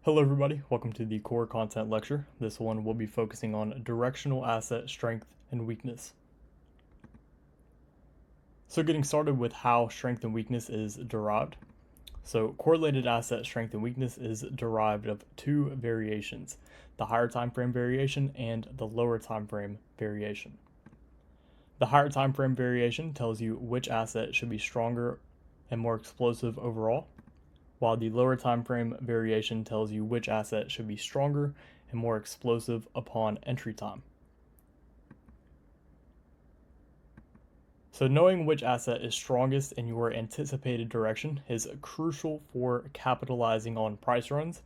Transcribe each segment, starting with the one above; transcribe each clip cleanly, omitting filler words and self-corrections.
Hello everybody, welcome to the core content lecture. This one will be focusing on directional asset strength and weakness. So getting started with how strength and weakness is derived. So correlated asset strength and weakness is derived of two variations, the higher time frame variation and the lower time frame variation. The higher time frame variation tells you which asset should be stronger and more explosive overall, while the lower time frame variation tells you which asset should be stronger and more explosive upon entry time. So knowing which asset is strongest in your anticipated direction is crucial for capitalizing on price runs,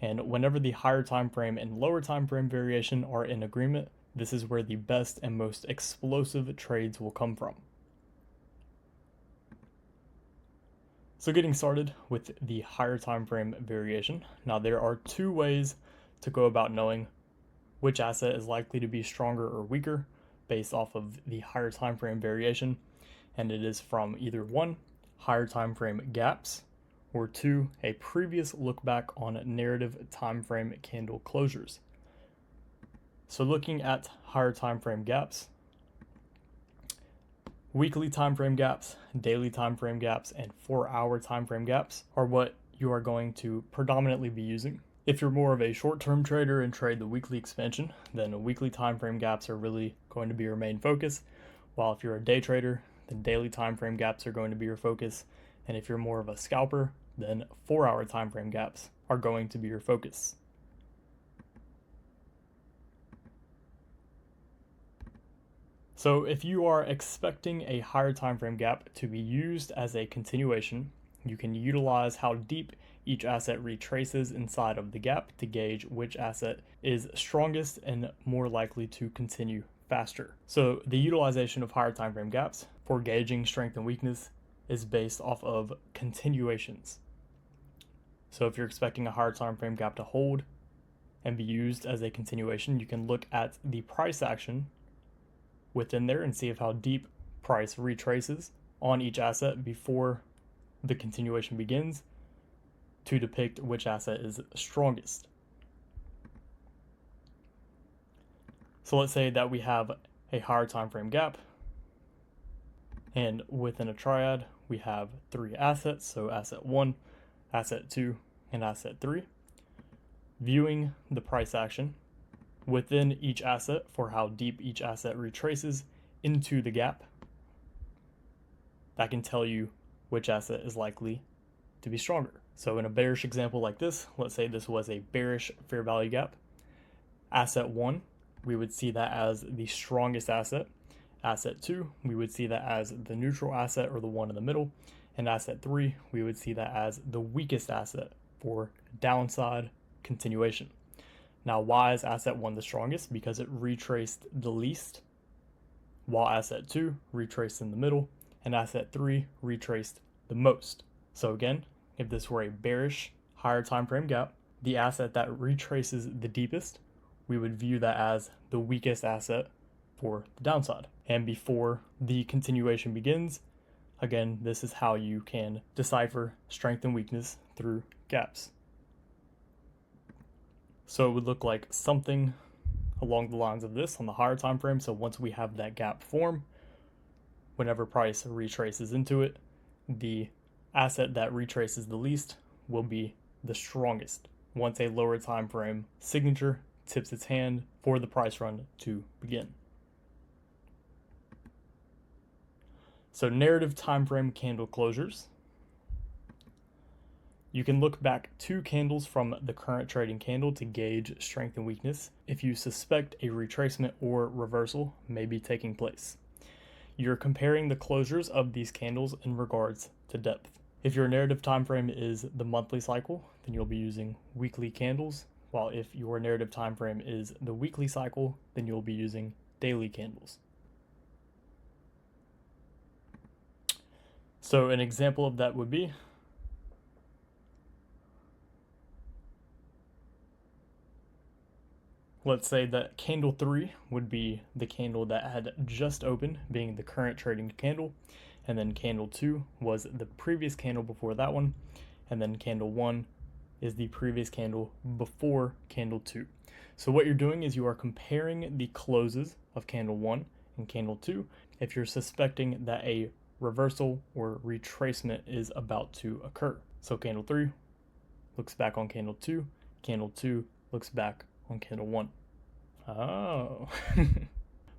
and whenever the higher time frame and lower time frame variation are in agreement, this is where the best and most explosive trades will come from. So getting started with the higher time frame variation. Now there are two ways to go about knowing which asset is likely to be stronger or weaker based off of the higher time frame variation, and it is from either one, higher time frame gaps, or two, a previous look back on narrative time frame candle closures. So looking at higher time frame gaps, weekly time frame gaps, daily time frame gaps, and 4-hour time frame gaps are what you are going to predominantly be using. If you're more of a short-term trader and trade the weekly expansion, then weekly time frame gaps are really going to be your main focus, while if you're a day trader, then daily time frame gaps are going to be your focus, and if you're more of a scalper, then 4-hour time frame gaps are going to be your focus. So if you are expecting a higher time frame gap to be used as a continuation, you can utilize how deep each asset retraces inside of the gap to gauge which asset is strongest and more likely to continue faster. So the utilization of higher time frame gaps for gauging strength and weakness is based off of continuations. So if you're expecting a higher time frame gap to hold and be used as a continuation, you can look at the price action within there and see if how deep price retraces on each asset before the continuation begins to depict which asset is strongest. So let's say that we have a higher time frame gap, and within a triad we have three assets, so asset 1, asset 2, and asset 3. Viewing the price action within each asset for how deep each asset retraces into the gap, that can tell you which asset is likely to be stronger. So in a bearish example like this, let's say this was a bearish fair value gap. Asset 1, we would see that as the strongest asset. Asset 2, we would see that as the neutral asset or the one in the middle. And asset 3, we would see that as the weakest asset for downside continuation. Now, why is asset 1 the strongest? Because it retraced the least, while asset 2 retraced in the middle, and asset 3 retraced the most. So again, if this were a bearish higher time frame gap, the asset that retraces the deepest, we would view that as the weakest asset for the downside. And before the continuation begins, again, this is how you can decipher strength and weakness through gaps. So it would look like something along the lines of this on the higher time frame. So once we have that gap form, whenever price retraces into it, the asset that retraces the least will be the strongest once a lower time frame signature tips its hand for the price run to begin. So narrative time frame candle closures. You can look back 2 candles from the current trading candle to gauge strength and weakness if you suspect a retracement or reversal may be taking place. You're comparing the closures of these candles in regards to depth. If your narrative time frame is the monthly cycle, then you'll be using weekly candles, while if your narrative time frame is the weekly cycle, then you'll be using daily candles. So an example of that would be let's say that candle 3 would be the candle that had just opened, being the current trading candle, and then candle 2 was the previous candle before that one, and then candle 1 is the previous candle before candle 2. So what you're doing is you are comparing the closes of candle 1 and candle 2 if you're suspecting that a reversal or retracement is about to occur. So candle 3 looks back on candle 2, candle 2 looks back on candle 1. Oh.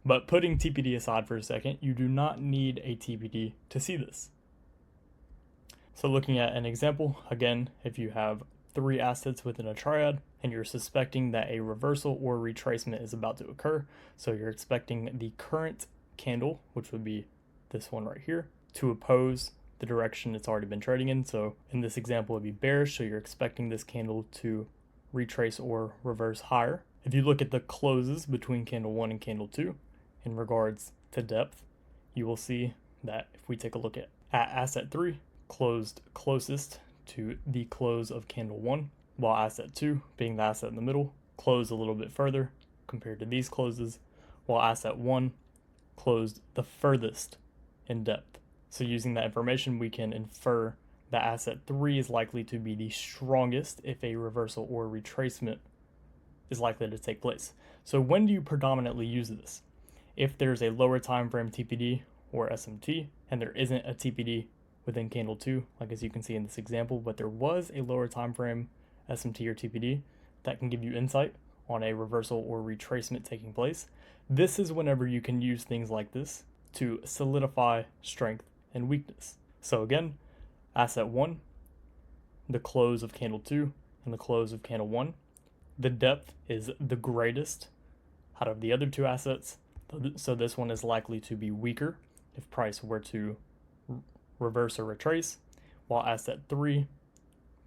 But putting TPD aside for a second, you do not need a TPD to see this. So looking at an example, again, if you have 3 assets within a triad and you're suspecting that a reversal or retracement is about to occur, so you're expecting the current candle, which would be this one right here, to oppose the direction it's already been trading in. So in this example, it would be bearish, so you're expecting this candle to retrace or reverse higher. If you look at the closes between candle 1 and candle 2 in regards to depth, you will see that if we take a look at asset 3, closed closest to the close of candle 1, while asset 2, being the asset in the middle, closed a little bit further compared to these closes, while asset 1 closed the furthest in depth. So using that information, we can infer that asset 3 is likely to be the strongest if a reversal or retracement is likely to take place. So when do you predominantly use this? If there's a lower time frame TPD or SMT and there isn't a TPD within candle 2, like as you can see in this example, but there was a lower time frame SMT or TPD that can give you insight on a reversal or retracement taking place, this is whenever you can use things like this to solidify strength and weakness. So again, asset 1, the close of candle 2 and the close of candle 1, the depth is the greatest out of the other 2 assets, so this one is likely to be weaker if price were to reverse or retrace, while asset 3,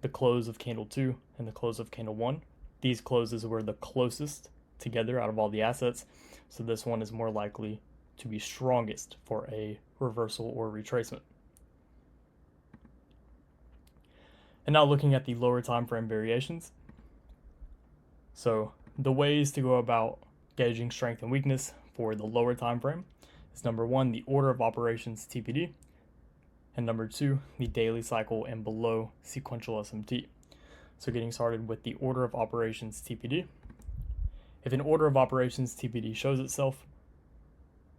the close of candle 2 and the close of candle 1, these closes were the closest together out of all the assets, so this one is more likely to be strongest for a reversal or retracement. And now looking at the lower time frame variations. So the ways to go about gauging strength and weakness for the lower time frame is number 1, the order of operations TPD, and number 2, the daily cycle and below sequential SMT. So getting started with the order of operations TPD. If an order of operations TPD shows itself,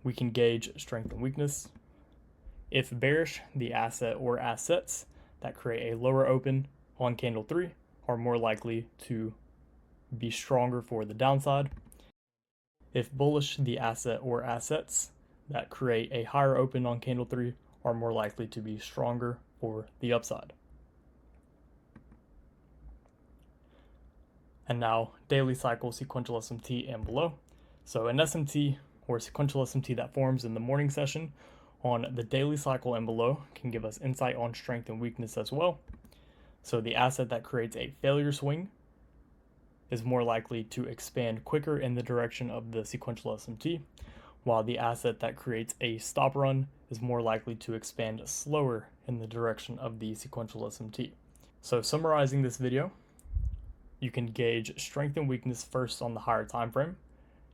we can gauge strength and weakness. If bearish, the asset or assets that create a lower open on candle 3 are more likely to be stronger for the downside. If bullish, the asset or assets that create a higher open on candle 3 are more likely to be stronger for the upside. And now daily cycle, sequential SMT, and below. So an SMT or sequential SMT that forms in the morning session on the daily cycle and below can give us insight on strength and weakness as well. So the asset that creates a failure swing is more likely to expand quicker in the direction of the sequential SMT, while the asset that creates a stop run is more likely to expand slower in the direction of the sequential SMT. So summarizing this video, you can gauge strength and weakness first on the higher time frame,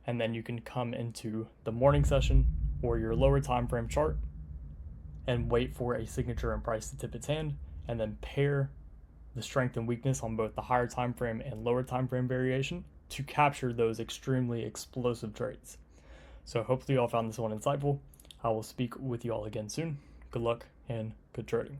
and then you can come into the morning session or your lower time frame chart and wait for a signature and price to tip its hand, and then pair the strength and weakness on both the higher time frame and lower time frame variation to capture those extremely explosive trades. So hopefully you all found this one insightful. I will speak with you all again soon. Good luck and good trading.